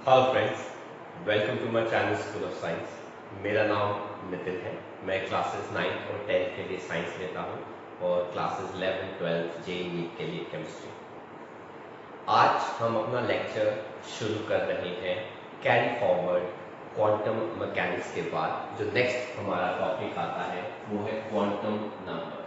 Hello friends, welcome to my channel school of science. मेरा नाम नितिन है। मैं क्लासेस 9th और 10th के लिए साइंस लेता हूँ और classes 11th 12th JEE NEET के लिए केमिस्ट्री। आज हम अपना लेक्चर शुरू कर रहे हैं कैरी फॉरवर्ड क्वांटम मैकेनिक्स के बाद। जो नेक्स्ट हमारा टॉपिक आता है वो है क्वांटम नंबर्स।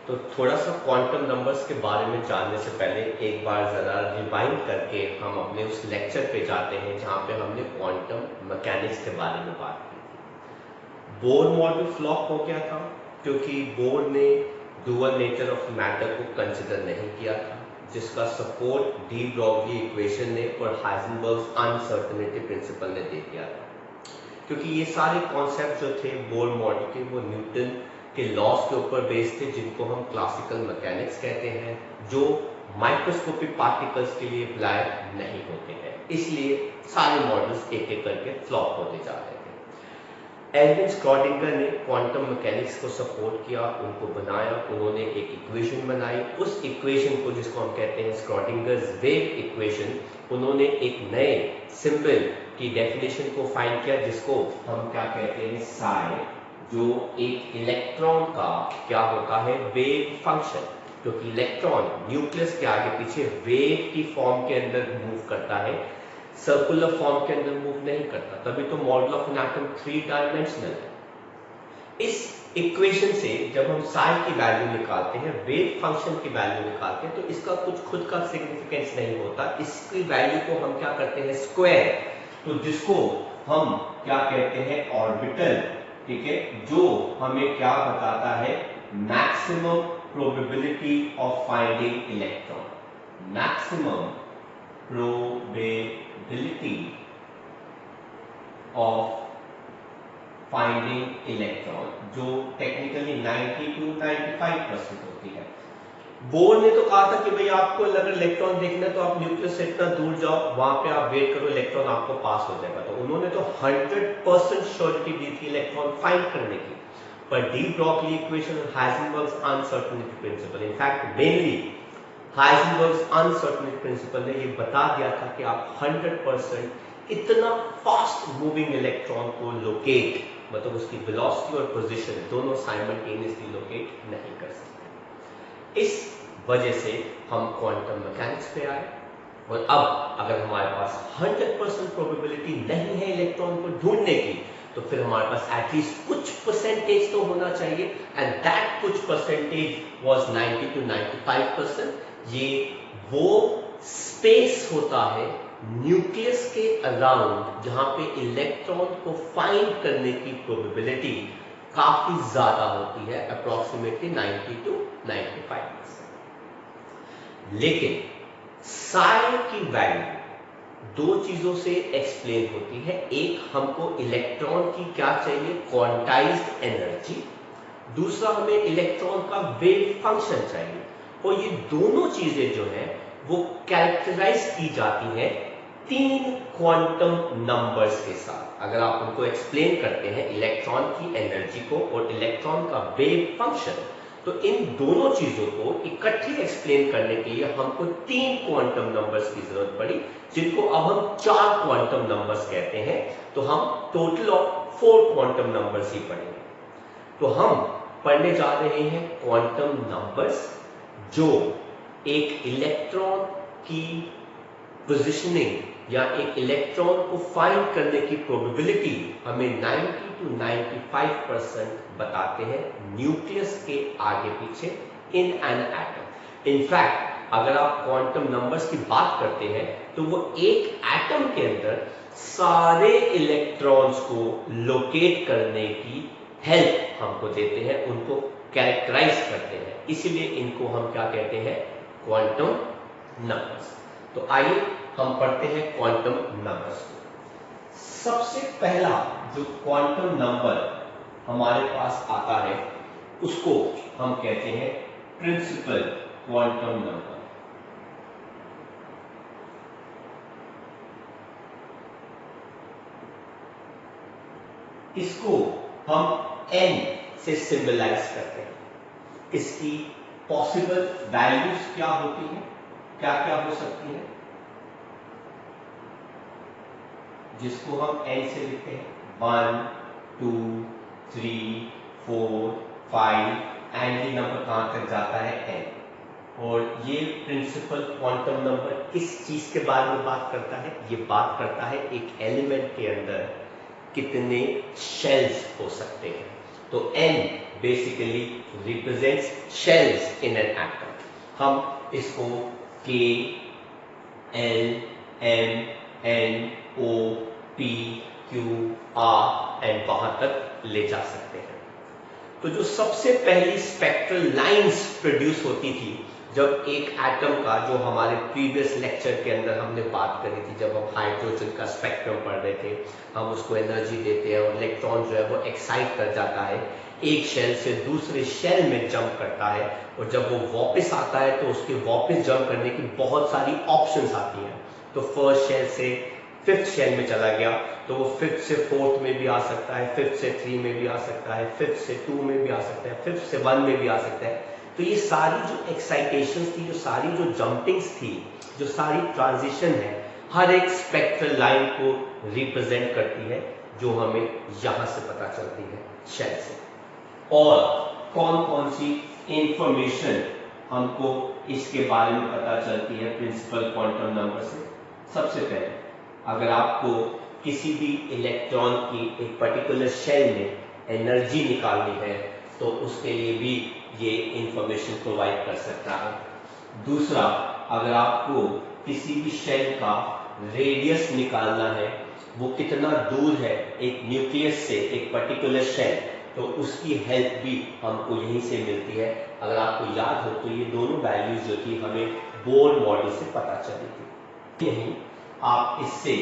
तो थोड़ा सा क्वांटम नंबर्स के बारे में जानने से पहले एक बार ज़रा रिवाइंड करके हम अपने उस लेक्चर पे जाते हैं जहाँ पे हमने क्वांटम मैकेनिक्स के बारे में बात की थी। बोर मॉडल फ्लॉप हो गया था क्योंकि बोर ने डुअल नेचर ऑफ मैटर को कंसिडर नहीं किया था, जिसका सपोर्ट डी ब्रॉगली इक्वेशन ने और हाइजेनबर्ग्स अनसर्टेनिटी प्रिंसिपल ने दे दिया था। क्योंकि ये सारे कॉन्सेप्ट जो थे बोर मॉडल के वो न्यूटन के लॉस के ऊपर बेस्ड थे, जिनको हम क्लासिकल मैकेनिक्स कहते हैं, जो माइक्रोस्कोपिक पार्टिकल्स के लिए अप्लाई नहीं होते हैं। इसलिए सारे मॉडल्स एक एक करके फ्लॉप होते जा रहे थे। एल्विन स्क्रॉडिंगर ने क्वांटम मैकेनिक्स को सपोर्ट किया, उनको बनाया, उन्होंने एक इक्वेशन बनाई। उस इक्वेशन को, जिसको हम कहते हैं स्क्रॉडिंगर्स वेव इक्वेशन, उन्होंने एक नए सिंबल की डेफिनेशन को फाइंड किया, जिसको हम क्या कहते हैं, साई, जो एक इलेक्ट्रॉन का क्या होता है, वेव फंक्शन। क्योंकि इलेक्ट्रॉन न्यूक्लियस के आगे पीछे वेव की फॉर्म के अंदर मूव करता है, सर्कुलर फॉर्म के अंदर मूव नहीं करता, तभी तो model of an atom 3 dimensional है। इस इक्वेशन से जब हम साई की वैल्यू निकालते हैं, वेव फंक्शन की वैल्यू निकालते हैं, तो इसका कुछ खुद का सिग्निफिकेंस नहीं होता। इसकी वैल्यू को हम क्या करते हैं, स्क्वायर, तो जिसको हम क्या कहते हैं, ऑर्बिटल, ठीक है, जो हमें क्या बताता है, maximum probability of finding electron. Maximum probability of finding electron, जो टेक्निकली 90 to 95% होती है। बोर ने तो कहा था कि भाई आपको अगर इलेक्ट्रॉन देखना है तो आप न्यूक्लियस से इतना दूर जाओ, वहां पे आप वेट करो, इलेक्ट्रॉन आपको पास हो जाएगा। तो उन्होंने तो 100% श्योरिटी दी थी इलेक्ट्रॉन फाइंड करने की। पर डी ब्रॉगली इक्वेशन और Heisenberg's uncertainty principle, in fact mainly Heisenberg's uncertainty principle ने ये बता दिया था कि आप 100% इतना फास्ट मूविंग इलेक्ट्रॉन को लोकेट, मतलब उसकी वेलोसिटी और पोजीशन दोनों साइमल्टेनियसली लोकेट नहीं कर सकते। इस वजह से हम क्वांटम मैकेनिक्स पे आए। और अब अगर हमारे पास 100% प्रोबेबिलिटी नहीं है इलेक्ट्रॉन को ढूंढने की, तो फिर हमारे पास एटलीस्ट कुछ परसेंटेज तो होना चाहिए, एंड दैट कुछ परसेंटेज वाज 90 to 95%। ये वो स्पेस होता है न्यूक्लियस के अराउंड जहां पे इलेक्ट्रॉन को फाइंड करने की प्रोबेबिलिटी काफी ज्यादा होती है, अप्रोक्सीमेटली 90 to 95%। लेकिन साई की वैल्यू दो चीजों से एक्सप्लेन होती है। एक, हमको इलेक्ट्रॉन की क्या चाहिए, क्वांटाइज्ड एनर्जी। दूसरा, हमें इलेक्ट्रॉन का वेव फंक्शन चाहिए। और ये दोनों चीजें जो है वो कैरेक्टराइज की जाती है 3 क्वांटम नंबर्स के साथ। अगर आप उनको एक्सप्लेन करते हैं, इलेक्ट्रॉन की एनर्जी को और इलेक्ट्रॉन का वेव फंक्शन, तो इन दोनों चीजों को इकट्ठी एक्सप्लेन करने के लिए हमको 3 क्वांटम नंबर्स की जरूरत पड़ी, जिनको अब हम 4 क्वांटम नंबर्स कहते हैं। तो हम टोटल ऑफ 4 क्वांटम नंबर्स ही पढ़ेंगे। तो हम पढ़ने जा रहे हैं क्वांटम नंबर्स, जो एक इलेक्ट्रॉन की पोजिशनिंग या एक इलेक्ट्रॉन को फाइंड करने की प्रोबेबिलिटी हमें 90 to 95% बताते हैं न्यूक्लियस के आगे पीछे इन एन एटम। इनफैक्ट अगर आप क्वांटम नंबर्स की बात करते हैं तो वो एक एटम के अंदर सारे इलेक्ट्रॉन्स को लोकेट करने की हेल्प हमको देते हैं, उनको कैरेक्टराइज करते हैं। इसीलिए इनको हम क्या कहते हैं, क्वांटम नंबर्स। तो आइए हम पढ़ते हैं क्वांटम नंबर्स को। सबसे पहला जो क्वांटम नंबर हमारे पास आता है उसको हम कहते हैं प्रिंसिपल क्वांटम नंबर। इसको हम n से सिंबलाइज करते हैं। इसकी पॉसिबल वैल्यूज क्या होती हैं, क्या क्या हो सकती हैं, जिसको हम n से लिखते हैं 1 2 3 4 5 एंड ये नंबर कहां तक जाता है n। और ये प्रिंसिपल क्वांटम नंबर किस चीज के बारे में बात करता है, ये बात करता है एक एलिमेंट के अंदर कितने शेल्स हो सकते हैं। तो n basically represents shells in an atom. हम इसको k l m n o p q r and वहां तक ले जा सकते हैं। तो जो सबसे पहली स्पेक्ट्रल लाइंस प्रोड्यूस होती थी जब एक एटम का, जो हमारे प्रीवियस लेक्चर के अंदर हमने बात करी थी, जब हम हाइड्रोजन का स्पेक्ट्रम पढ़ रहे थे, हम उसको एनर्जी देते हैं और इलेक्ट्रॉन जो है वो एक्साइट कर जाता है, एक शेल से दूसरे शेल में जंप करता है, और जब वो वापस आता है तो उसके वापस जंप करने की बहुत सारी ऑप्शंस आती हैं। तो फर्स्ट शेल से फिफ्थ शेल में चला गया तो वो फिफ्थ से फोर्थ में भी आ सकता है, फिफ्थ से 3 में भी आ सकता है, फिफ्थ से 2 में भी आ सकता है, फिफ्थ से 1 में भी आ सकता है। तो ये सारी जो एक्साइटेशंस थी, जो सारी जो जंपिंग्स थी, जो सारी ट्रांजिशन है, हर एक स्पेक्ट्रल लाइन को रिप्रेजेंट करती है, जो हमें यहां से पता चलती है शेल से। और कौन कौन सी इंफॉर्मेशन हमको इसके बारे में पता चलती है प्रिंसिपल क्वांटम नंबर से। सबसे पहले अगर आपको किसी भी इलेक्ट्रॉन की एक पर्टिकुलर शेल में एनर्जी निकालनी है तो उसके लिए भी ये इंफॉर्मेशन प्रोवाइड कर सकता है। दूसरा, अगर आपको किसी भी शेल का रेडियस निकालना है, वो कितना दूर है एक न्यूक्लियस से एक पर्टिकुलर शेल, तो उसकी हेल्प भी हमको यहीं से मिलती है। अगर आपको याद हो तो ये दोनों वैल्यूज जो थी हमें बोर मॉडल से पता चली थी। यही आप इससे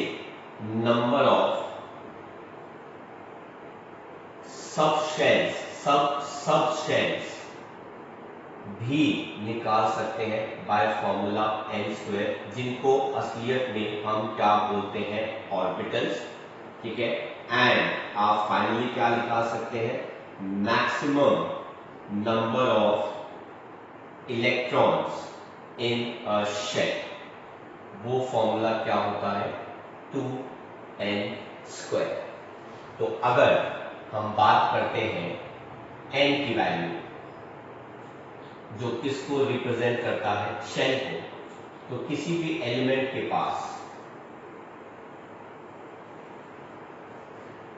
नंबर ऑफ सब शेल्स भी निकाल सकते हैं बाय फॉर्मूला n², जिनको असलियत में हम क्या बोलते हैं, ऑर्बिटल्स। ठीक है, एंड आप फाइनली क्या निकाल सकते हैं, maximum number of electrons in a shell. वो फॉर्मूला क्या होता है, 2n²। तो अगर हम बात करते हैं n की वैल्यू, जो किसको रिप्रेजेंट करता है, शेल को, तो किसी भी एलिमेंट के पास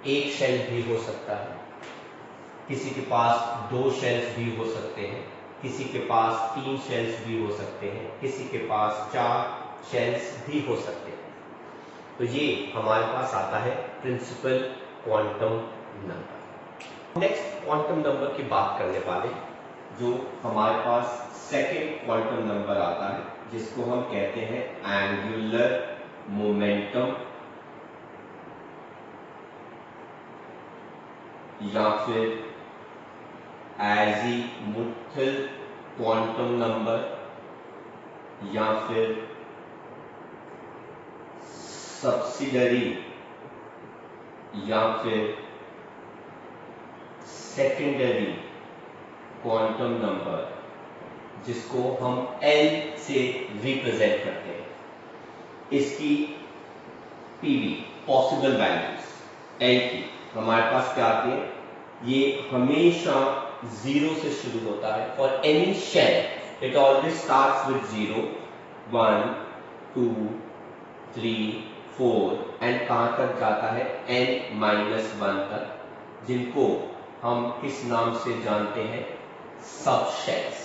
एक शेल भी हो सकता है, किसी के पास 2 शेल्स भी हो सकते हैं, किसी के पास 3 शेल्स भी हो सकते हैं, किसी के पास 4 शेल्स भी हो सकते हैं। तो ये हमारे पास आता है principal quantum number. Next quantum number की बात करने वाले, जो हमारे पास सेकेंड क्वांटम नंबर आता है, जिसको हम कहते हैं एंगुलर मोमेंटम या फिर एजीमुथल क्वांटम नंबर या फिर सब्सिडरी या फिर सेकेंडरी क्वांटम नंबर, जिसको हम L से रिप्रेजेंट करते हैं। इसकी पीवी पॉसिबल वैल्यूज L की हमारे पास क्या आती है, ये हमेशा 0 से शुरू होता है। For any shell it always starts with 0, 1 2 3 4 and कहां तक जाता है, n-1 तक, जिनको हम किस नाम से जानते हैं, सब शेल्स।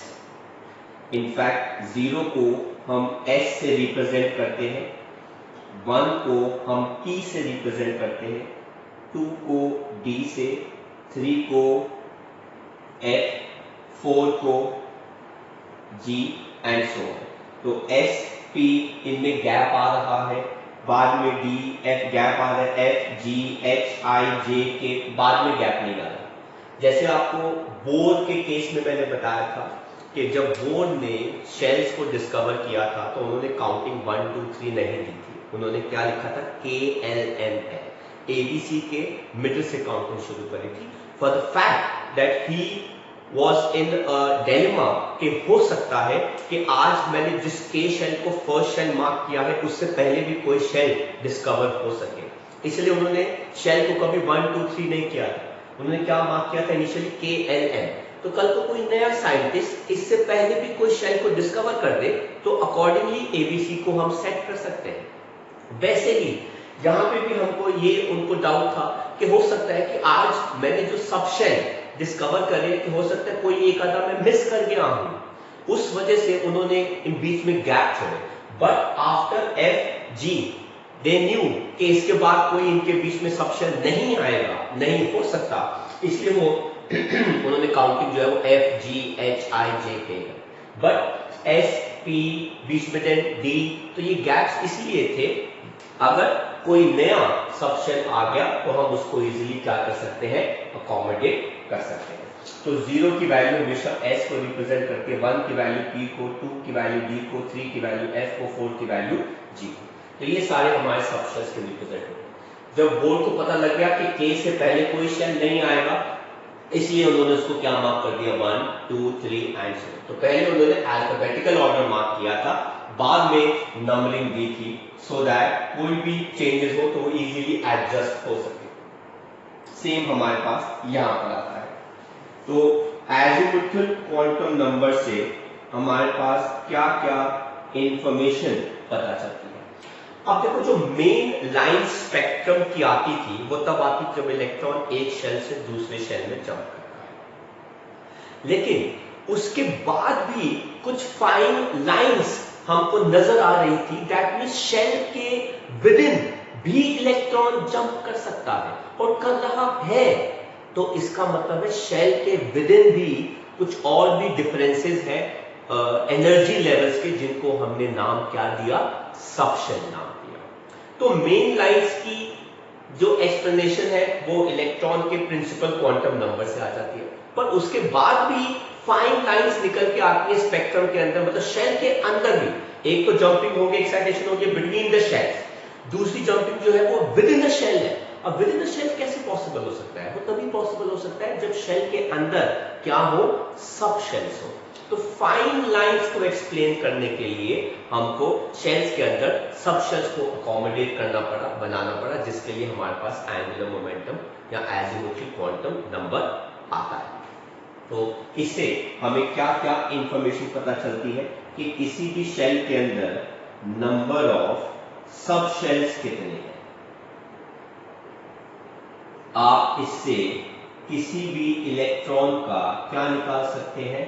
इनफैक्ट 0 को हम S से रिप्रेजेंट करते हैं, 1 को हम P से रिप्रेजेंट करते हैं, 2 को D से, 3 को F, 4 को G एंड सो ऑन। तो S P इनमें गैप आ रहा है, बाद में D F गैप आ रहा है, F G H I J के बाद में गैप नहीं आ रहा। जैसे आपको बोर के केस में मैंने बताया था कि जब बोर ने शेल्स को डिस्कवर किया था तो उन्होंने काउंटिंग 1 2 3 नहीं दी थी, उन्होंने क्या लिखा था, KLMN, ABC के मिडिल से काउंटिंग शुरू करी थी। For the fact that he was in dilemma कि हो सकता है कि आज मैंने जिस के शेल को फर्स्ट शेल मार्क किया है उससे पहले भी कोई शेल डिस्कवर हो सके, इसलिए उन्होंने शेल को कभी 1, 2, 3 नहीं किया था। उन्होंने क्या मार्क किया था इनिशियली, KLM। तो कल को कोई नया साइंटिस्ट इससे पहले भी कोई शेल को डिस्कवर कर दे तो अकॉर्डिंगली ABC को हम सेट कर सकते हैं। वैसे ही यहाँ पे भी हमको ये उनको डाउट था कि हो सकता है कि आज मैंने जो सब शेल डिस्कवर करे कि हो सकता है कोई एक आधा मैं मिस कर गया हूं, उस वजह से उन्होंने इन बीच में गैप छोड़े। But after FG they knew कि इसके बाद कोई इनके बीच में सब शेल नहीं आएगा, नहीं हो सकता, इसलिए वो उन्होंने काउंटिंग जो है वो FGHIJK। बट SP बीच में D, तो ये गैप्स इसलिए थे अगर कोई नया सब शेल आ गया तो हम उसको इजीली क्या कर सकते हैं, अकोमोडेट कर सकते हैं। तो 0 की वैल्यू हमेशा S को रिप्रेजेंट करती है, 1 की वैल्यू P को, 2 की वैल्यू D को, 3 की वैल्यू F को, 4 की वैल्यू G को। तो ये सारे हमारे सब शेल्स के रिप्रेजेंट होते हैं। जब बोर्ड को पता लग गया कि K से पहले कोई शेल नहीं आएगा, इसलिए उन्होंने उसको क्या मार्क कर दिया, 1, 2, 3 एंड so। तो पहले उन्होंने अल्फाबेटिकल ऑर्डर मार्क किया था, बाद में नंबरिंग दी थी, सो दैट कोई भी चेंजेस हो तो वो इजीली एडजस्ट हो सके। सेम हमारे पास यहां पर आता है। तो एजिमुथल क्वांटम नंबर से हमारे पास क्या क्या इंफॉर्मेशन पता चलती है। अब देखो, जो मेन लाइन स्पेक्ट्रम की आती थी वो तब आती जब इलेक्ट्रॉन एक शेल से दूसरे शेल में जंप करता है, लेकिन उसके बाद भी कुछ फाइन लाइंस हमको नजर आ रही थी। दैट मींस शेल के विद इन भी इलेक्ट्रॉन जंप कर सकता है और कर रहा है। तो इसका मतलब है शेल के विद इन भी कुछ और भी डिफरेंसेस हैं एनर्जी लेवल्स के, जिनको हमने नाम क्या दिया, सब शेल नाम दिया। तो मेन लाइंस की जो एक्सप्लेनेशन है वो इलेक्ट्रॉन के प्रिंसिपल क्वांटम नंबर से आ जाती है, पर उसके बाद भी फाइन लाइंस निकल के आती है स्पेक्ट्रम के अंदर, मतलब शेल के अंदर भी। एक तो जंपिंग हो गई, एक्साइटेशन हो गई बिटवीन द शेल्स, दूसरी जंपिंग जो है वो विद इन द शेल है। अब विद इन द शेल कैसे पॉसिबल हो सकता है, वो तभी पॉसिबल हो सकता है जब शेल के अंदर क्या हो, सब शेल्स हो। तो फाइन लाइंस को एक्सप्लेन करने के लिए हमको शेल्स के अंदर सब शेल्स को अकोमोडेट करना पड़ा, बनाना पड़ा, जिसके लिए हमारे पास एंगुलर मोमेंटम या एजिमुथल क्वांटम नंबर आता है। तो इससे हमें क्या क्या इंफॉर्मेशन पता चलती है कि किसी भी शेल के अंदर नंबर ऑफ सब शेल्स कितने हैं। आप इससे किसी भी इलेक्ट्रॉन का क्या निकाल सकते हैं,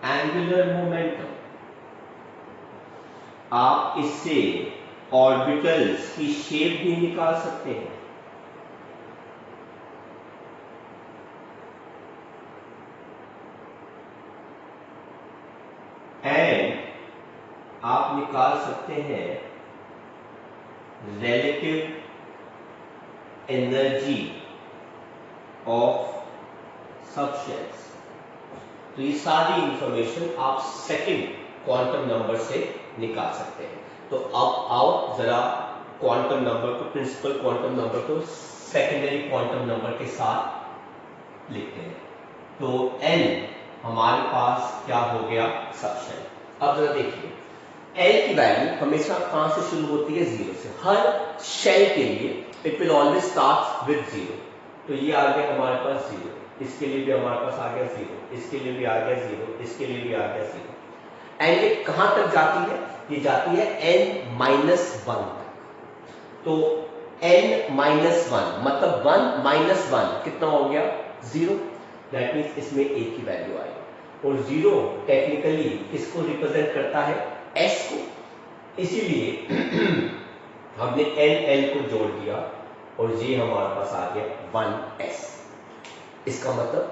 एंगुलर मोमेंटम। आप इससे ऑर्बिटल्स की शेप भी निकाल सकते हैं। एंड आप निकाल सकते हैं रिलेटिव एनर्जी ऑफ सब शेल्स। तो ये सारी इंफॉर्मेशन आप सेकंड क्वांटम नंबर से निकाल सकते हैं। तो अब आओ जरा क्वांटम नंबर को, प्रिंसिपल क्वांटम नंबर को सेकेंडरी क्वांटम नंबर के साथ लिखते हैं। तो n हमारे पास क्या हो गया, सब शेल। अब जरा देखिए, L की वैल्यू हमेशा कहां से शुरू होती है, 0 से। हर शेल के लिए it will always start with 0। तो ये आ गया हमारे पास 0, इसके लिए भी हमारे पास आ गया 0, इसके लिए भी आ गया 0, इसके लिए भी आ गया 0। एंड ये कहां तक जाती है, ये जाती है n-1 तक। तो n-1 मतलब 1 - 1 कितना हो गया, 0। दैट मीन्स इसमें a की वैल्यू आई, और 0 टेक्निकली किसको रिप्रेजेंट करता है, s को। इसीलिए हमने n-l को जोड़ दिया और ये हमारे पास आ गया 1s। इसका मतलब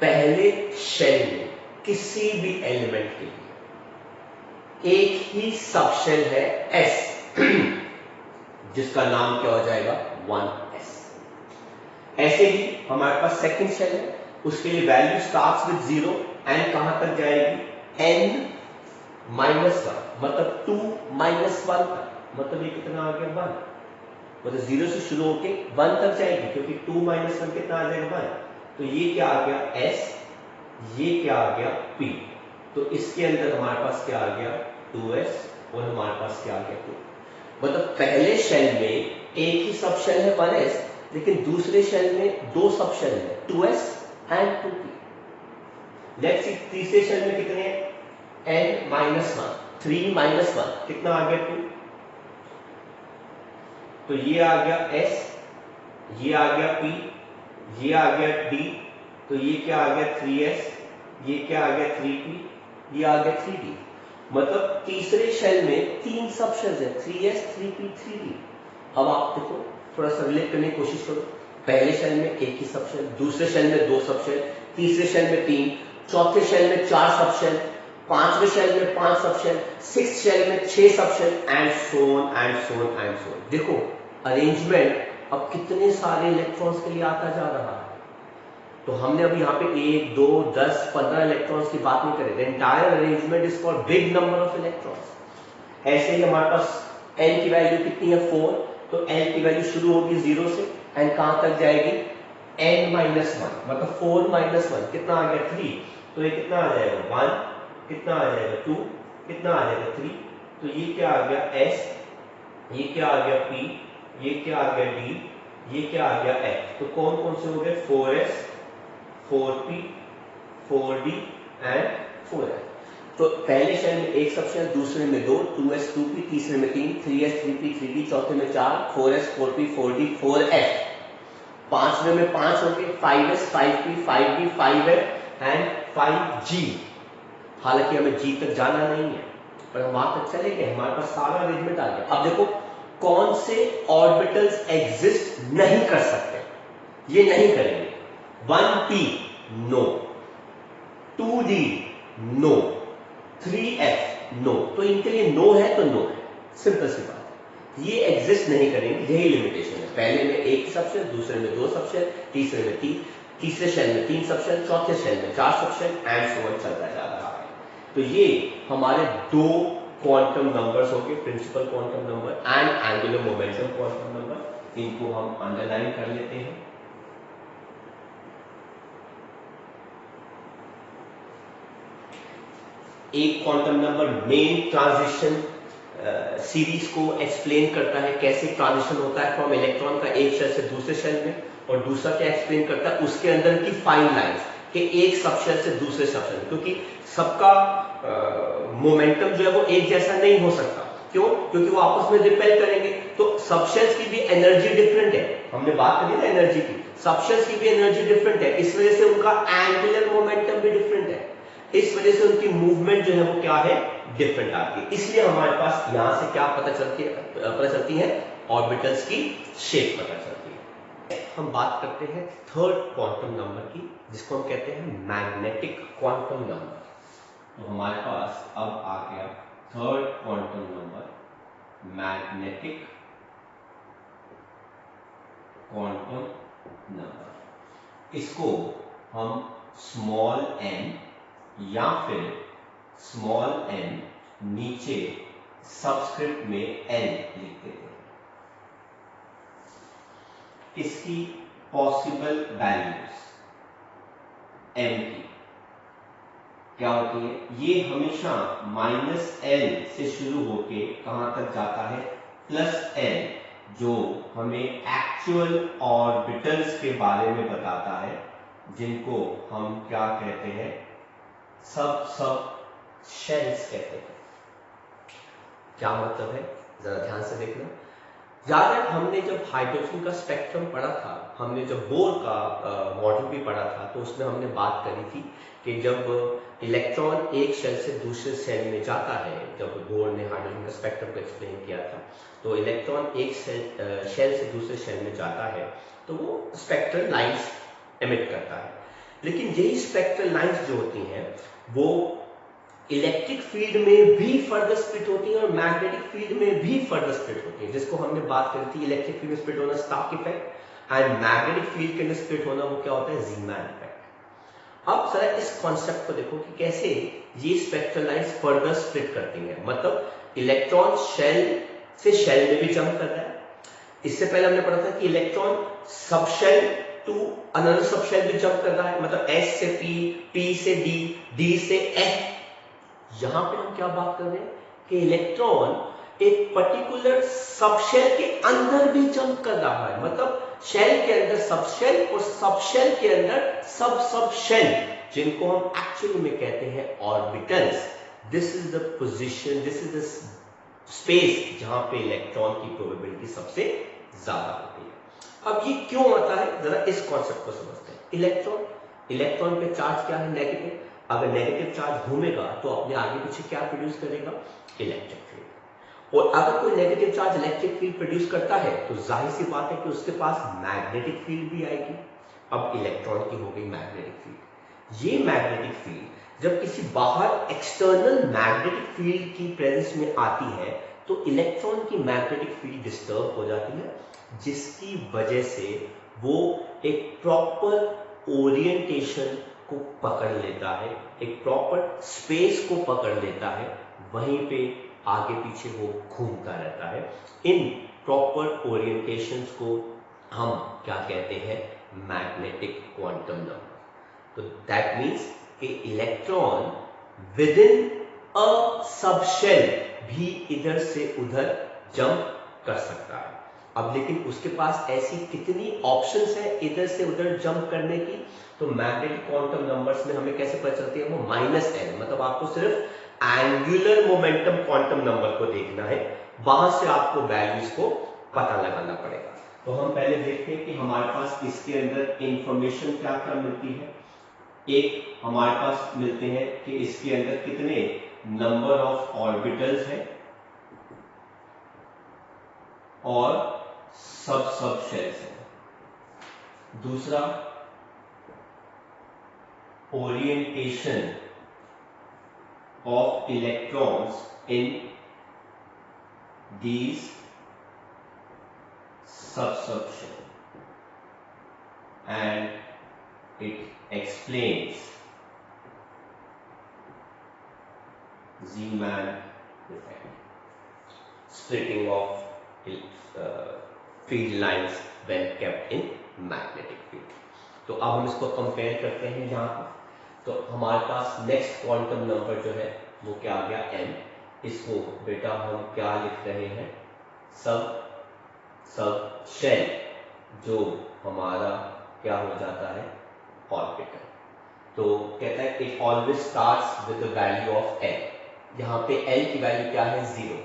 पहले शेल में किसी भी एलिमेंट के लिए एक ही सब शेल है s, जिसका नाम क्या हो जाएगा, 1s। ऐसे ही हमारे पास सेकंड शेल है, उसके लिए वैल्यू स्टार्ट्स विद 0 एंड कहां तक जाएगी, n-1 मतलब 2-1 तक। मतलब ये कितना आ गया, 1। मतलब 0 से शुरू होके 1 तक जाएगी, क्योंकि 2 - 1 कितना आ जाएगा, 1। तो ये क्या आ गया S, ये क्या आ गया P। तो इसके अंदर हमारे पास क्या आ गया 2s और हमारे पास क्या आ गया 2। मतलब पहले शेल में एक ही सब शेल है 1s, लेकिन दूसरे शेल में दो सब शेल है 2s and 2p। Let's see तीसरे शेल में कितने हैं n-1, 3 - 1 कितना आ गया 2। तो ये आ गया s, ये आ गया p, ये आ गया d। तो ये क्या आ गया 3s, ये क्या आ गया 3p, ये आ गया 3d। मतलब तीसरे शेल में तीन सब शेल्स है 3s 3p 3d। अब आप देखो थोड़ा सा रिलेट करने की कोशिश करो। पहले शेल में एक ही सब शेल, दूसरे शेल में दो सब शेल, तीसरे शेल में तीन, चौथे शेल में चार सब शेल, पांचवें शेल में 5 सब शेल, सिक्स शेल में 6 sub shell and so on and so on and so on. देखो अरेंजमेंट अब कितने सारे इलेक्ट्रॉन्स के लिए आता जा रहा है। तो हमने अभी यहाँ पे 1, 2, 10, 15 इलेक्ट्रॉन्स की बात नहीं करें। The entire arrangement is for big number of electrons. ऐसे ही हमारे पास n की वैल्यू कितनी है 4, तो n की वैल्यू शुरू होगी 0 से एंड कहां तक जाएगी n-1, मतलब 4 - 1 कितना आ गया 3। तो ये कितना आ जाएगा 1, कितना आ जाएगा 2, कितना आ जाएगा 3। तो ये क्या आ गया s, ये क्या आ गया p, ये क्या आ गया d, ये क्या आ गया f। तो कौन कौन से हो गए 4s 4p 4d and 4f। तो पहले शेल में एक सब शेल, दूसरे में 2 2s 2p, तीसरे में 3 3s 3p 3d, चौथे में 4 4s 4p 4d 4f, पांचवें में 5 होंगे 5s 5p 5d 5f and 5g। हालांकि हमें g तक जाना नहीं है पर हम वहां तक चले गए, हमारे पास सारा अरेंजमेंट आ गया। अब देखो कौन से ऑर्बिटल्स एग्जिस्ट नहीं कर सकते, ये नहीं करेंगे। 1p no, 2d no, 3f no. तो इनके लिए नो है तो नो है, सिंपल सी बात है। ये एग्जिस्ट नहीं करेंगे, यही लिमिटेशन है। पहले में एक सब शेल, दूसरे में दो सब शेल, तीसरे में तीन, तीसरे शेल में 3 सब शेल, चौथे शेल में 4 सब शेल एंड सो ऑन चलता जा रहा है। तो ये हमारे दो क्वांटम नंबर्स हो गए, principal quantum number and angular momentum quantum number. इनको हम अंडरलाइन कर लेते हैं। एक quantum number main transition series को एक्सप्लेन करता है, कैसे ट्रांजिशन होता है फ्रॉम इलेक्ट्रॉन का एक शेल से दूसरे शेल में, और दूसरा क्या एक्सप्लेन करता है उसके अंदर की फाइन लाइंस कि एक सब शेल से दूसरे सब शेल, क्योंकि सबका मोमेंटम जो है वो एक जैसा नहीं हो सकता। क्यों? क्योंकि वो आपस में रिपेल करेंगे। तो सब शेल्स की भी एनर्जी डिफरेंट है, हमने बात करी ना एनर्जी की, सब शेल्स की भी एनर्जी डिफरेंट है, इस वजह से उनका एंगुलर मोमेंटम भी डिफरेंट है, इस वजह से उनकी मूवमेंट जो है वो क्या है डिफरेंट आती है। इसलिए हमारे पास यहां से क्या पता चलती है ऑर्बिटल्स की शेप पता चलती है। हम बात करते हैं थर्ड क्वांटम नंबर की, जिसको हम कहते हैं मैग्नेटिक क्वांटम नंबर। तो हमारे पास अब आ गया third quantum number, magnetic quantum number. इसको हम स्मॉल n या फिर स्मॉल n नीचे सबस्क्रिप्ट में n लिख देते हैं। इसकी पॉसिबल वैल्यूज m की क्या होती है, ये हमेशा -l से शुरू होके कहां तक जाता है +l, जो हमें एक्चुअल ऑर्बिटल्स के बारे में बताता है, जिनको हम क्या कहते हैं सब शेल्स कहते हैं। क्या मतलब है जरा ध्यान से देखना। याद है हमने जब हाइड्रोजन का स्पेक्ट्रम पढ़ा था, हमने जब बोर का मॉडल भी पढ़ा था, तो उसमें हमने बात करी थी कि जब इलेक्ट्रॉन एक शेल से दूसरे शेल में जाता है, जब बोर ने हाइड्रोजन का स्पेक्ट्रम को एक्सप्लेन किया था, तो इलेक्ट्रॉन एक शेल से दूसरे शेल में जाता है तो वो स्पेक्ट्रल लाइंस एमिट करता है। लेकिन यही स्पेक्ट्रल लाइंस जो होती हैं वो इलेक्ट्रिक फील्ड में भी फर्दर स्प्लिट होती है और मैग्नेटिक फील्ड में भी फर्दर स्प्लिट होती है, जिसको हमने बात करी थी इलेक्ट्रिक फील्ड में स्प्लिट होना Stark effect, and magnetic field के अंदर स्प्लिट होना वो क्या होता है ज़ीमैन इफेक्ट। अब जरा इस कॉन्सेप्ट को देखो कि कैसे ये स्पेक्ट्रल लाइंस फर्दर स्प्लिट करती हैं। मतलब इलेक्ट्रॉन शेल से शेल में भी जंप करता है। इससे पहले हमने पढ़ा था कि electron sub shell to another sub shell भी जंप कर रहा है, मतलब S से P, P से D, D से F। यहां पे हम क्या बात कर रहे हैं कि इलेक्ट्रॉन एक पर्टिकुलर सबशेल के अंदर भी जंप कर रहा है, मतलब शेल के अंदर सबशेल और सबशेल के अंदर सब सबशेल, जिनको हम एक्चुअली में कहते हैं orbitals. This is the position, this is the space जहां पे इलेक्ट्रॉन की प्रोबेबिलिटी सबसे ज्यादा होती है। अब ये क्यों आता है, जरा इस कॉन्सेप्ट को समझते हैं। इलेक्ट्रॉन पे चार्ज क्या है, नेगेटिव। अगर नेगेटिव चार्ज घूमेगा तो अपने आगे पीछे क्या प्रोड्यूस करेगा, इलेक्ट्रिक फील्ड। और अगर कोई negative charge electric field produce करता है तो जाहिर सी बात है कि उसके पास मैग्नेटिक फील्ड भी आएगी। अब इलेक्ट्रॉन की हो गई मैग्नेटिक फील्ड। ये मैग्नेटिक फील्ड जब किसी बाहर एक्सटर्नल मैग्नेटिक फील्ड की प्रेजेंस में आती है तो इलेक्ट्रॉन की मैग्नेटिक फील्ड डिस्टर्ब हो जाती है, जिसकी वजह से वो एक प्रॉपर ओरिएंटेशन को पकड़ लेता है, एक प्रॉपर स्पेस को पकड़ लेता है, वहीं पे आगे पीछे वो घूमता रहता है। इन प्रॉपर ओरिएंटेशंस को हम क्या कहते हैं, मैग्नेटिक क्वांटम नंबर। तो दैट मीन्स कि electron with in a subshell भी इधर से उधर जंप कर सकता है। अब लेकिन उसके पास ऐसी कितनी ऑप्शंस है इधर से उधर जंप करने की, तो मैग्नेटिक क्वांटम नंबर्स में हमें कैसे पता चलती है, वो -n, मतलब आपको सिर्फ एंगुलर मोमेंटम क्वांटम नंबर को देखना है, वहां से आपको वैल्यूज को पता लगाना पड़ेगा। तो हम पहले देखते हैं कि हमारे पास इसके अंदर इंफॉर्मेशन क्या क्या मिलती है। एक हमारे पास मिलते हैं कि इसके अंदर कितने नंबर ऑफ ऑर्बिटल्स हैं और सब शेल्स हैं। दूसरा, orientation of electrons in these subsections, and it explains Zeeman effect, splitting of field lines when kept in magnetic field। तो अब हम इसको कंपेयर करते हैं यहाँ पर। तो हमारे पास नेक्स्ट क्वांटम नंबर जो है वो क्या आ गया, n। इसको बेटा हम क्या लिख रहे हैं, सब शेल, जो हमारा क्या हो जाता है, ऑर्बिटल। तो कहता है it always starts with the value of l। यहाँ पे l की वैल्यू क्या है, 0।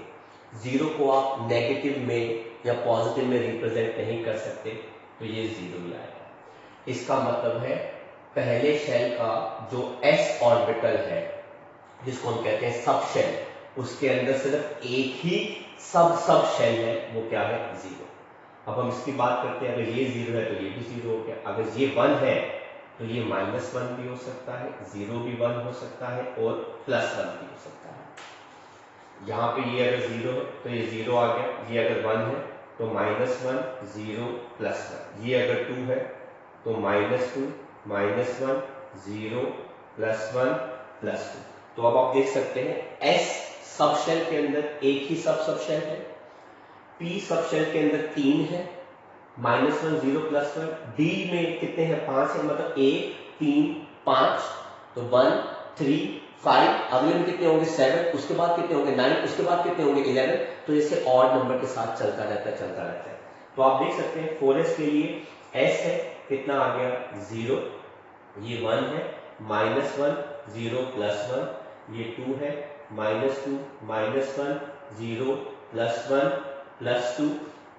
0 को आप नेगेटिव में या पॉजिटिव में रिप्रेजेंट नहीं कर सकते, तो ये 0 ही आएगा। इसका मतलब है पहले शेल का जो s ऑर्बिटल है, जिसको हम कहते हैं सब शेल, उसके अंदर सिर्फ एक ही सब शेल है, वो क्या है, 0। अब हम इसकी बात करते हैं, अगर ये 0 है तो ये भी 0 हो गया। अगर ये 1 है तो ये -1 भी हो सकता है, 0 भी 1 हो सकता है और +1 भी हो सकता है। यहाँ पे ये अगर 0 है तो ये 0 आ गया, ये अगर 1 है तो -1 0 +1, ये अगर 2 है तो -2 -1 0 +1 +2। तो अब आप देख सकते हैं S सबशेल के अंदर एक ही सबशेल है, P सबशेल के अंदर 3 है, -1 0 +1, D में कितने हैं, 5 है, मतलब 1 3 5, तो 1 3 5, अगले में कितने होंगे, 7, उसके बाद कितने होंगे, 9, उसके बाद कितने होंगे, 11। तो इससे ऑड नंबर के साथ चलता रहता है। तो आप देख सकते हैं 4s के लिए S है, कितना आ गया, 0, ये 1 है, -1 0 +1, ये 2 है, -2 -1 0 +1 +2,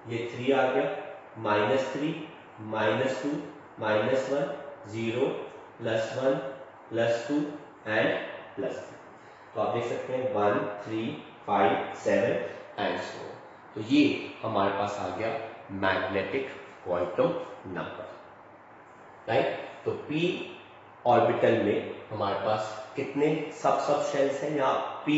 ये 3 आ गया, -3 -2 -1 0 +1 +2 एंड +3। तो आप देख सकते हैं 1 3 5 7 एंड सो। तो ये हमारे पास आ गया मैग्नेटिक क्वांटम नंबर, राइट। तो p ऑर्बिटल में हमारे पास कितने सब शेल्स हैं, या p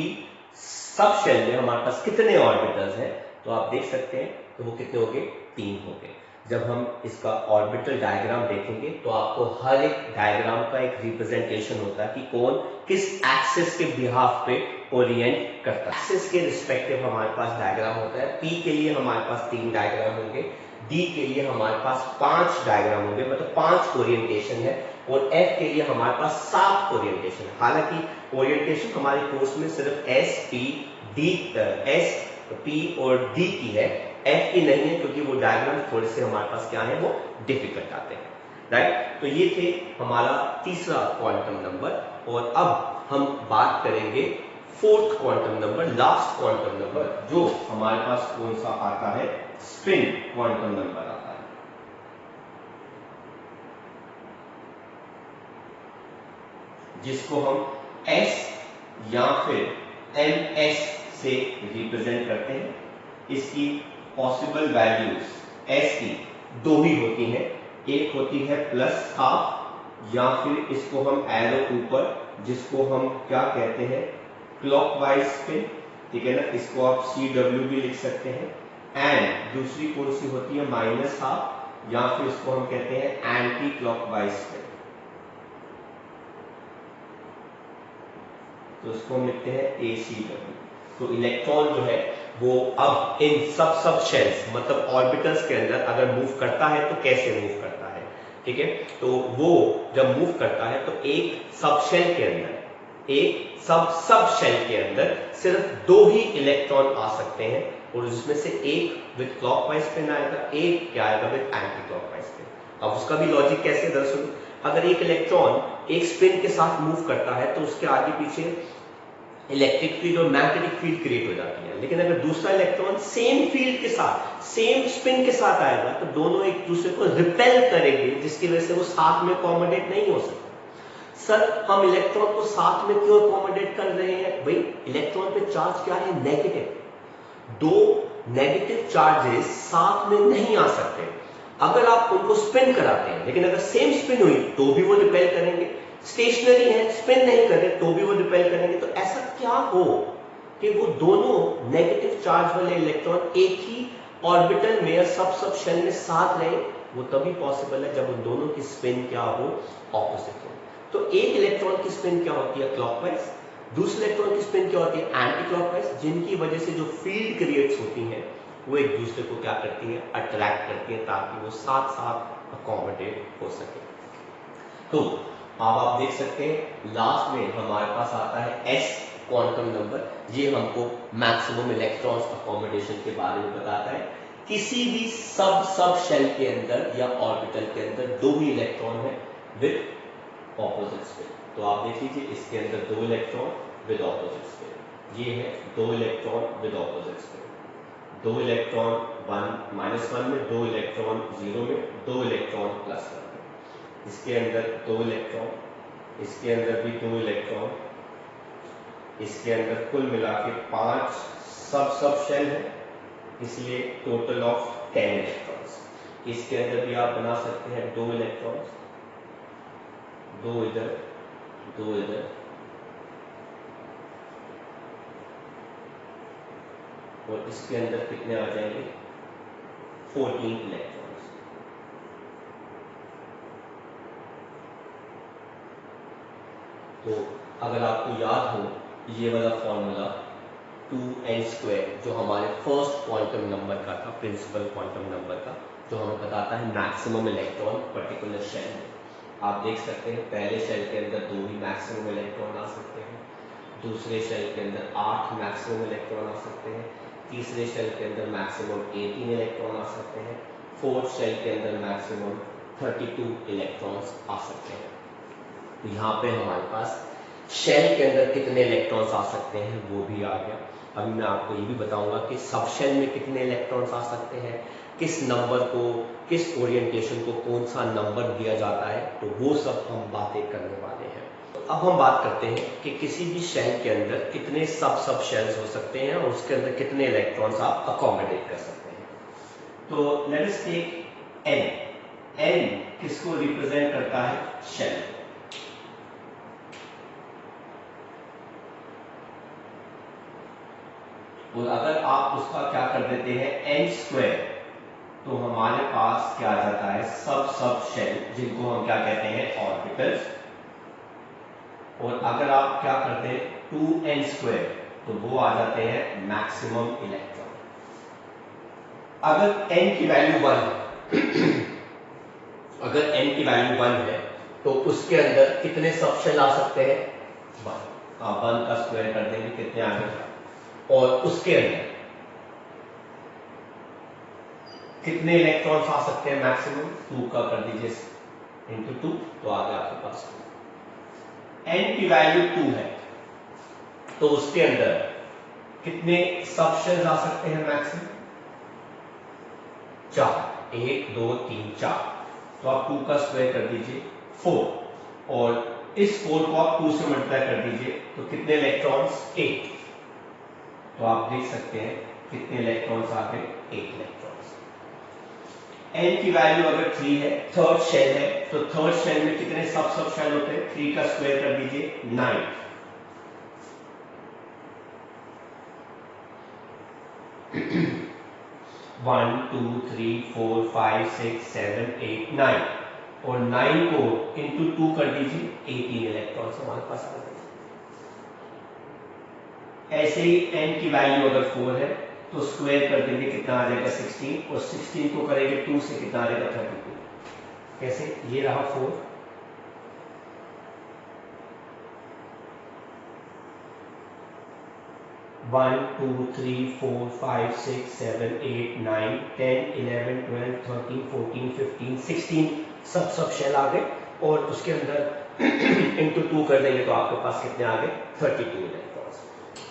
सब शेल में हमारे पास कितने ऑर्बिटल्स हैं, तो आप देख सकते हैं तो वो कितने हो गए, 3 हो गए। जब हम इसका ऑर्बिटल डायग्राम देखेंगे तो आपको हर एक डायग्राम का एक रिप्रेजेंटेशन होता है कि कौन किस एक्सिस के बिहाफ पे ओरिएंट करता है। एक्सिस के रिस्पेक्टिव हमारे पास डायग्राम होता है। p के लिए हमारे पास 3 डायग्राम होंगे, डी के लिए हमारे पास 5 डायग्राम होंगे, मतलब 5 ओरिएंटेशन है, और एफ के लिए हमारे पास 7 ओरिएंटेशन है। हालांकि ओरिएंटेशन हमारे कोर्स में सिर्फ एस पी और डी की है, एफ की नहीं है, क्योंकि वो डायग्राम थोड़े से हमारे पास क्या है, वो डिफिकल्ट आते हैं, राइट। तो ये थे हमारा तीसरा क्वांटम नंबर, और अब हम बात करेंगे fourth quantum number, last quantum number, जो हमारे पास कौन सा आता है, स्पिन क्वांटम नंबर आता है। जिसको हम s या फिर ms से रिप्रेजेंट करते हैं। इसकी पॉसिबल वैल्यूज s की दो ही होती हैं, एक होती है +12 या फिर इसको हम एरो ऊपर, जिसको हम क्या कहते हैं, क्लॉकवाइज स्पिन, ठीक है ना, इसको आप CW भी लिख सकते हैं। एंड दूसरी कौन सी होती है, -12 या फिर इसको हम कहते हैं एंटी क्लॉकवाइज स्पिन, तो इसको हम लिखते हैं ACW। तो इलेक्ट्रॉन जो है वो अब इन सब शेल्स, मतलब ऑर्बिटल्स के अंदर अगर मूव करता है तो कैसे मूव करता है, ठीक है। तो वो जब मूव करता है तो एक सब शेल के अंदर, एक सब शेल के अंदर सिर्फ 2 ही इलेक्ट्रॉन आ सकते हैं, और उसमें से एक विद क्लॉकवाइज स्पिन आएगा, एक क्या आएगा, विद एंटी क्लॉकवाइज स्पिन। अब उसका भी लॉजिक कैसे, दरअसल अगर एक इलेक्ट्रॉन एक स्पिन के साथ मूव करता है तो उसके आगे पीछे इलेक्ट्रिक फील्ड और मैग्नेटिक फील्ड क्रिएट हो जाती है, लेकिन अगर दूसरा इलेक्ट्रॉन सेम फील्ड के साथ, सेम स्पिन के साथ आएगा तो दोनों एक दूसरे को रिपेल करेंगे, जिसकी वजह से वो साथ में अकोमोडेट नहीं हो सकते। सर हम इलेक्ट्रॉन को साथ में क्यों अकोमोडेट कर रहे हैं, भाई इलेक्ट्रॉन पे चार्ज क्या है, नेगेटिव। 2 नेगेटिव चार्जेस साथ में नहीं आ सकते। अगर आप उनको स्पिन कराते हैं, लेकिन अगर सेम स्पिन हुई तो भी वो रिपेल करेंगे, स्टेशनरी है, स्पिन नहीं कर रहे तो भी वो रिपेल करेंगे। तो ऐसा क्या हो कि वो दोनों नेगेटिव चार्ज वाले इलेक्ट्रॉन एक ही ऑर्बिटल में या सब शेल में साथ रहे, वो तभी पॉसिबल है जब उन दोनों की स्पिन क्या हो, ऑपोजिट हो। तो एक इलेक्ट्रॉन की स्पिन क्या होती है, क्लॉकवाइज, दूसरे इलेक्ट्रॉन की स्पिन क्या होती है, एंटी क्लॉकवाइज, जिनकी वजह से जो फील्ड क्रिएट्स होती हैं वो एक दूसरे को क्या करती है, अट्रैक्ट करती है, ताकि वो साथ साथ अकोमोडेट हो सके। तो अब आप देख सकते हैं लास्ट में हमारे पास आता है S क्वांटम नंबर। ये हमको मैक्सिमम इलेक्ट्रॉन्स अकोमोडेशन के बारे में बताता है। किसी भी सब शेल के अंदर या ऑर्बिटल के अंदर 2 ही इलेक्ट्रॉन है विद ऑपोजिट स्पिन। तो आप देख लीजिए, इसके अंदर 2 इलेक्ट्रॉन विद ऑपोजिट स्पिन, ये है 2 electron with opposite spin, 2 electron 1 में, 2 इलेक्ट्रॉन 0 में, 2 इलेक्ट्रॉन +1 में। इसके अंदर 2 इलेक्ट्रॉन, इसके अंदर भी 2 इलेक्ट्रॉन, इसके अंदर कुल मिला के 5 सब शेल है, इसलिए टोटल ऑफ 10 इलेक्ट्रॉन्स। इसके अंदर भी आप बना सकते हैं 2 इलेक्ट्रॉन्स, 2 इधर, 2 इधर, और इसके अंदर कितने आ जाएंगे, 14 इलेक्ट्रॉन्स। तो अगर आपको याद हो ये वाला फॉर्मूला 2n², जो हमारे फर्स्ट क्वांटम नंबर का था, प्रिंसिपल क्वांटम नंबर का, जो हमें बताता है मैक्सिमम इलेक्ट्रॉन पर्टिकुलर शेल में। आप देख सकते हैं पहले शेल के अंदर 2 ही मैक्सिमम इलेक्ट्रॉन आ सकते हैं, दूसरे शेल के अंदर 8 मैक्सिमम इलेक्ट्रॉन आ सकते हैं, तीसरे शेल के अंदर मैक्सिमम 18 इलेक्ट्रॉन आ सकते हैं, फोर्थ शेल के अंदर मैक्सिमम 32 इलेक्ट्रॉन्स आ सकते हैं। तो यहाँ पे हमारे पास शेल के अंदर कितने इलेक्ट्रॉन्स आ सकते हैं वो भी आ गया। अभी मैं आपको ये भी बताऊंगा कि सब शेल में कितने इलेक्ट्रॉन्स आ सकते हैं, किस नंबर को, किस ओरिएंटेशन को कौन सा नंबर दिया जाता है, तो वो सब हम बातें करने वाले हैं। तो अब हम बात करते हैं कि किसी भी शेल के अंदर कितने सब शेल्स हो सकते हैं और उसके अंदर कितने इलेक्ट्रॉन्स आप अकोमोडेट कर सकते हैं। तो लेट अस टेक n किसको रिप्रेजेंट करता है, शेल। और अगर आप उसका क्या कर देते हैं n², तो हमारे पास क्या आ जाता है, सब शेल, जिनको हम क्या कहते हैं, ऑर्बिटल्स। और अगर आप क्या करते हैं 2n², तो वो आ जाते हैं मैक्सिमम इलेक्ट्रॉन। अगर n की वैल्यू 1 है अगर n की वैल्यू 1 है तो उसके अंदर कितने सब शेल आ सकते हैं? 1। आप 1 का स्क्वायर कर देंगे कितने आ गए? और उसके अंदर कितने इलेक्ट्रॉन्स आ सकते हैं मैक्सिमम? 2 का कर दीजिए इंटू 2 तो आ गया आपके पास। n की वैल्यू 2 है तो उसके अंदर कितने सब शेल्स आ सकते हैं मैक्सिमम? 4। 1 2 3 4। तो आप 2 का स्क्वायर कर दीजिए 4 और इस 4 को आप 2 से मल्टीप्लाई कर दीजिए तो कितने इलेक्ट्रॉन्स? 8। तो आप देख सकते हैं कितने इलेक्ट्रॉन्स आ गए? 8 इलेक्ट्रॉन्स। n की वैल्यू अगर 3 है, थर्ड शेल है, तो थर्ड शेल में कितने सब शेल होते हैं? 3 का स्क्वायर कर दीजिए 9। 1 2 3 4 5 6 7 8 9 और 9 को इंटू 2 कर दीजिए 18 इलेक्ट्रॉन्स हमारे पास आ गए। ऐसे ही n की वैल्यू अगर 4 है तो स्क्वायर कर देंगे कितना आ जाएगा? 16 और 16 को करेंगे 2 से कितना आ जाएगा? 32। कैसे? ये रहा 4 1 2 3 4 5 6 7 8 9 10 11 12 13 14 15 16 सब शेल आ गए और उसके अंदर इंटू 2 कर देंगे तो आपके पास कितने आ गए? 32 इलेक्ट्रॉन्स।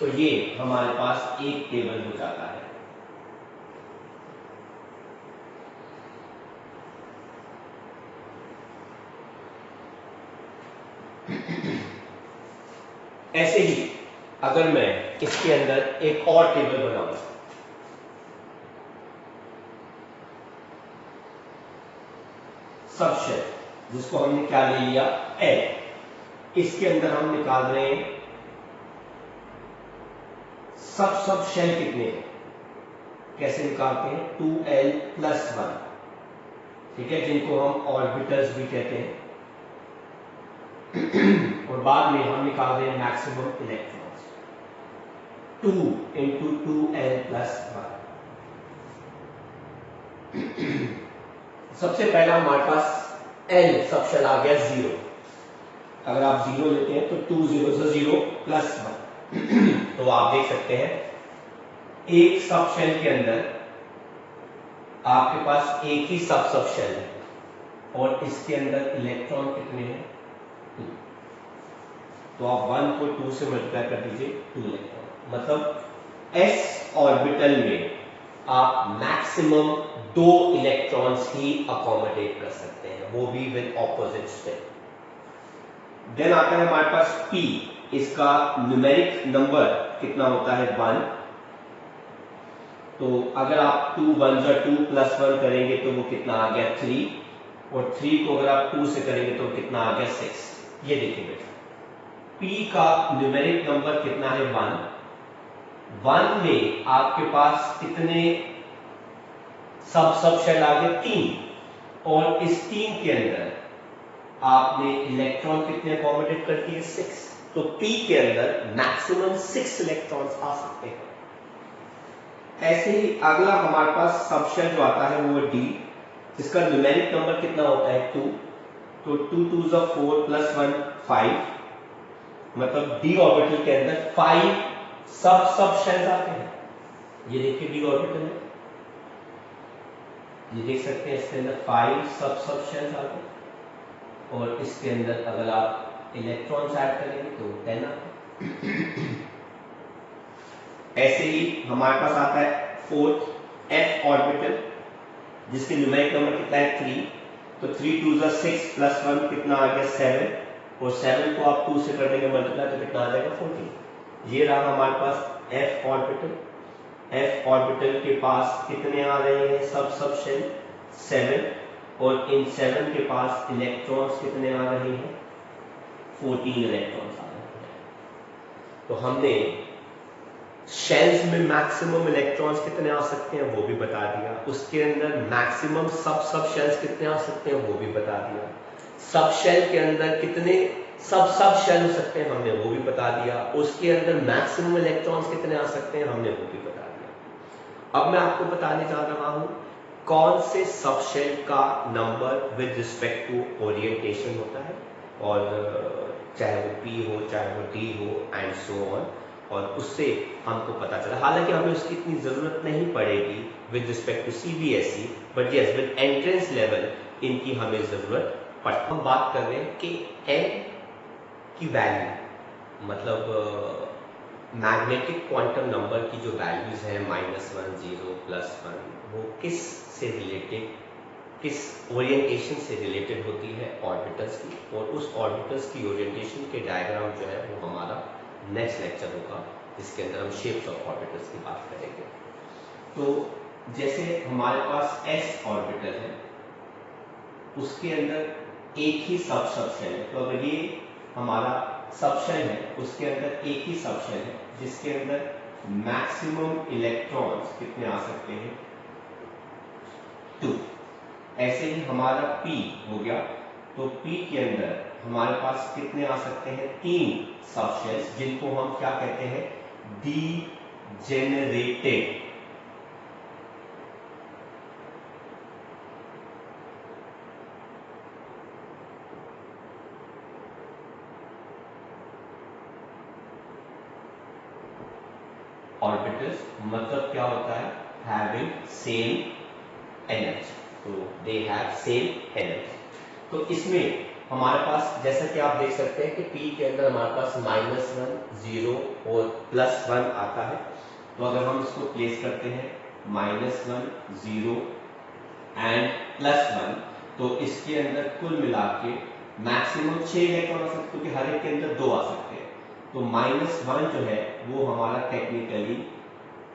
तो ये हमारे पास एक टेबल हो जाता है। ऐसे ही अगर मैं इसके अंदर एक और टेबल बनाऊं, सब शेल, जिसको हमने क्या ले लिया? L। इसके अंदर हम निकाल रहे हैं सब शेल कितने हैं? कैसे निकालते हैं? 2l + 1, ठीक है, जिनको हम ऑर्बिटल्स भी कहते हैं। और बाद में हम निकाल रहे हैं मैक्सिमम इलेक्ट्रॉन्स, 2 × 2l + 1। सबसे पहला हमारे पास l सब शेल आ गया 0। अगर आप 0 लेते हैं तो 2 0 से 0 + 1। तो आप देख सकते हैं एक सब शेल के अंदर आपके पास एक ही सब शेल है और इसके अंदर इलेक्ट्रॉन कितने हैं? 2। तो आप 1 को 2 से मल्टीप्लाई कर दीजिए 2 इलेक्ट्रॉन। मतलब s ऑर्बिटल में आप मैक्सिमम 2 इलेक्ट्रॉन्स ही अकोमोडेट कर सकते हैं, वो भी विद ऑपोजिट स्पिन। देन आता है हमारे पास p, इसका न्यूमेरिक नंबर कितना होता है? 1। तो अगर आप 2 1 2 + 1 करेंगे तो वो कितना आ गया? 3। और 3 को अगर आप 2 से करेंगे तो कितना आ गया? 6। ये देखिए बेटा, p का न्यूमेरिक नंबर कितना है? 1। 1 में आपके पास कितने सब शेल आ गए? 3। और इस 3 के अंदर आपने इलेक्ट्रॉन कितने अकोमोडेट कर दिए? 6। तो p के अंदर मैक्सिमम 6 इलेक्ट्रॉन्स आ सकते हैं। ऐसे ही अगला हमारे पास सब शेल जो आता है वो d, इसका न्यूमेरिक नंबर कितना होता है? 2। तो 2 2 4 + 1 5। मतलब d ऑर्बिटल के अंदर 5 सब शेल्स आते हैं। ये देखिए d ऑर्बिटल है, ये देख सकते हैं इसके अंदर 5 सब शेल्स आते हैं और इसके अंदर अगर आप इलेक्ट्रॉन्स ऐड करेंगे तो 10 आते हैं। ऐसे ही हमारे पास आता है 4th f ऑर्बिटल, जिसके न्यूमेरिक नंबर कितना है? 3। तो 3 2 6 + 1 कितना आ गया? 7। और 7 को आप 2 से कर देंगे मल्टीप्लाई तो कितना आ जाएगा? 14। ये रहा हमारे पास f ऑर्बिटल। f ऑर्बिटल के पास कितने आ रहे हैं सब शेल? 7। और इन 7 के पास इलेक्ट्रॉन्स कितने आ रहे हैं? 14 इलेक्ट्रॉन्स आ रहे हैं। तो हमने शेल्स में मैक्सिमम इलेक्ट्रॉन्स कितने आ सकते हैं वो भी बता दिया, उसके अंदर मैक्सिमम सब शेल्स कितने आ सकते हैं वो भी बता दिया, सब शेल के अंदर कितने सब शेल हो सकते हैं हमने वो भी बता दिया, उसके अंदर मैक्सिमम इलेक्ट्रॉन्स कितने आ सकते हैं हमने वो भी बता दिया। अब मैं आपको बताने जा रहा हूं कौन से सब शेल का number with respect to orientation होता है, और चाहे वो P हो चाहे वो D हो एंड सो ऑन, और उससे हमको पता चला। हालांकि हमें उसकी इतनी ज़रूरत नहीं पड़ेगी with respect to CBSE, but yes with entrance level इनकी हमें ज़रूरत पड़ती। हम बात कर रहे हैं कि n की वैल्यू, मतलब मैग्नेटिक क्वांटम नंबर की जो वैल्यूज हैं -1, 0, +1, वो किस से रिलेटेड, किस ओरिएंटेशन से रिलेटेड होती है, ऑर्बिटल्स की, और उस ऑर्बिटल्स की ओरिएंटेशन के डायग्राम जो है वो हमारा नेक्स्ट लेक्चर होगा, जिसके अंदर हम शेप्स ऑफ ऑर्बिटल्स की बात करेंगे। तो जैसे हमारे पास s ऑर्बिटल है, उसके अंदर एक ही सब शेल है। तो अगर ये हमारा सब शेल है, उसके अंदर एक ही सब शेल है जिसके अंदर मैक्सिमम इलेक्ट्रॉन्स कितने आ सकते हैं, 2। ऐसे ही हमारा P हो गया, तो P के अंदर हमारे पास कितने आ सकते हैं, 3 सब शेल्स, जिनको हम क्या कहते हैं, डीजेनरेटेड ऑर्बिटल्स। मतलब क्या होता है, हैविंग सेम एनर्जी, तो दे हैव सेम एनर्जी। तो इसमें हमारे पास जैसा कि आप देख सकते हैं कि P के अंदर हमारे पास -1, 0 और +1 आता है। तो अगर हम इसको प्लेस करते हैं -1, 0 एंड +1, तो इसके अंदर कुल मिला के मैक्सिमम 6 इलेक्ट्रॉन आ सकते, क्योंकि हर एक के अंदर 2 आ सकते हैं। तो -1 जो है वो हमारा टेक्निकली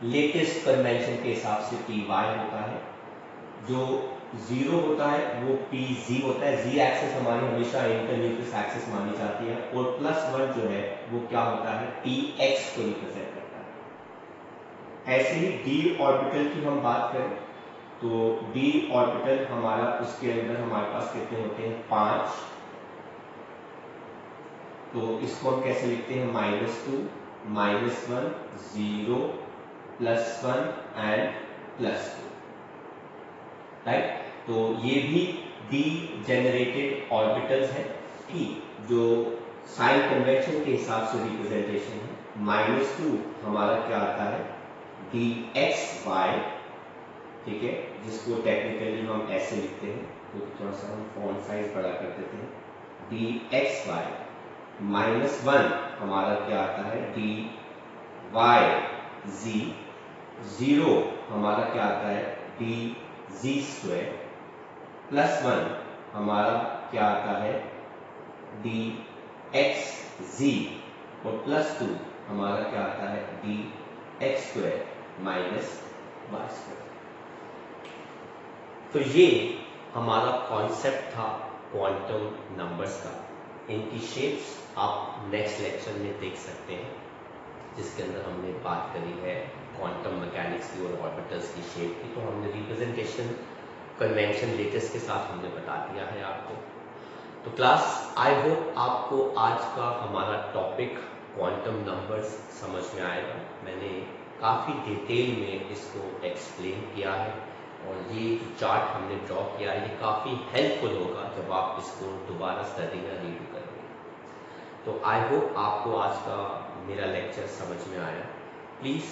लेटेस्ट कन्वेंशन के हिसाब से Py होता है। जो 0 होता है वो Pz होता है, Z एक्सिस हमारी हमेशा इंटरन्यूक्लियस एक्सिस मानी जाती है, और +1 जो है वो क्या होता है, Px को रिप्रेजेंट करता है। ऐसे ही d ऑर्बिटल की हम बात करें, तो d ऑर्बिटल हमारा, उसके अंदर हमारे पास कितने होते हैं, 5। तो इसको हम कैसे लिखते हैं, -2, -1, 0, +1 एंड +2, राइट। तो ये भी डीजेनरेटेड ऑर्बिटल्स हैं कि जो साइन कन्वेंशन के हिसाब से रिप्रेजेंटेशन है। -2 हमारा क्या आता है, dxy, ठीक है, जिसको टेक्निकली हम ऐसे लिखते हैं, तो थोड़ा सा हम फॉन्ट साइज बड़ा कर देते हैं, dxy। -1 हमारा क्या आता है, dyz। 0 हमारा क्या आता है, dz²। +1 हमारा क्या आता है, dxz। और +2 हमारा क्या आता है, dx² -y²। तो ये हमारा कॉन्सेप्ट था क्वांटम नंबर्स का। इनकी शेप्स आप नेक्स्ट लेक्चर में देख सकते हैं, जिसके अंदर हमने बात करी है क्वांटम मैकेनिक्स की और ऑर्बिटल्स की शेप की। तो हमने रिप्रेजेंटेशन कन्वेंशन लेटेस्ट के साथ हमने बता दिया है आपको। तो क्लास, आई होप आपको आज का हमारा टॉपिक क्वांटम नंबर्स समझ में आएगा। मैंने काफ़ी डिटेल में इसको एक्सप्लेन किया है, और ये जो चार्ट हमने ड्रॉ किया है ये काफ़ी हेल्पफुल होगा जब आप इसको दोबारा स्टडी या रीड करेंगे। तो आई होप आपको आज का मेरा लेक्चर समझ में आया। प्लीज़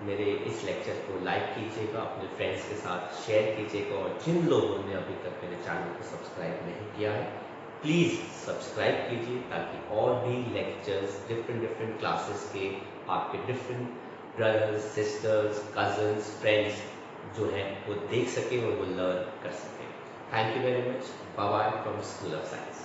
मेरे इस लेक्चर को लाइक कीजिएगा, अपने फ्रेंड्स के साथ शेयर कीजिएगा, और जिन लोगों ने अभी तक मेरे चैनल को सब्सक्राइब नहीं किया है, प्लीज़ सब्सक्राइब कीजिए, ताकि और भी लेक्चर्स डिफरेंट क्लासेस के आपके different brothers, sisters, cousins, friends जो हैं वो देख सकें और वो लर्न कर सकें। Thank you very much. Bye bye from school of science.